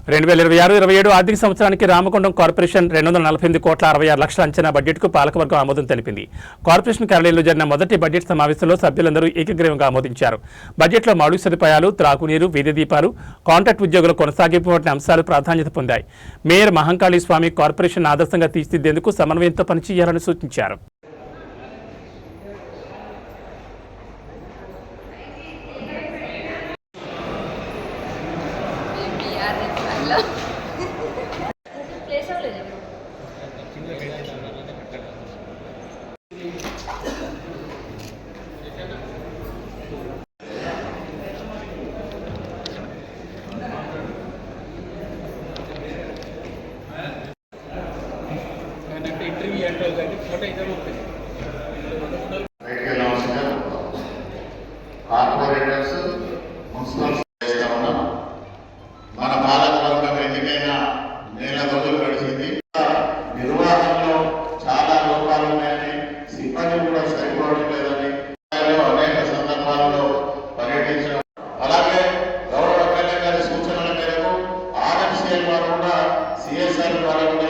2026-27 ఆర్థిక సంవత్సరానికి రామగుండం కార్పొరేషన్ 248 కోట్ల 66 లక్షల అంచనా బడ్జెట్కు పాలకవర్గం ఆమోదం తెలిపింది. కార్పొరేషన్ కార్యాలయంలో జరిగిన మొదటి బడ్జెట్ సమావేశంలో సభ్యులందరూ ఏకగ్రీవంగా ఆమోదించారు. బడ్జెట్లో మౌలిక సదుపాయాలు, త్రాగునీరు, వీధి దీపాలు, కాంట్రాక్ట్ ఉద్యోగుల కొనసాగింపు వంటి అంశాలు ప్రాధాన్యత పొందాయి. మేయర్ మహంకాళి స్వామి కార్పొరేషన్ ఆదర్శంగా తీర్చిదిద్దేందుకు సమన్వయంతో పనిచేయాలని సూచించారు. కార్పొరేటర్స్ మున్సిపల్ మన పాలకవర్గం ఎన్నికైన నెల రోజులు గడిచింది. నిర్వహణలో చాలా లోపాలు ఉన్నాయని, సిబ్బంది కూడా సరిపోవడం లేదని అనేక సందర్భాల్లో పర్యటించడం, అలాగే గౌరవ ఎమ్మెల్యే గారి సూచనల మేరకు ఆర్ఎంసీఎల్ వారు కూడా సిఎస్ఆర్ ద్వారా కూడా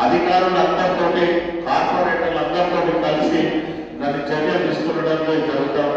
అధికారులందరితో కార్పొరేటర్లందరితో కలిసి దాన్ని చర్యలు తీసుకునడంలో జరుగుతాం.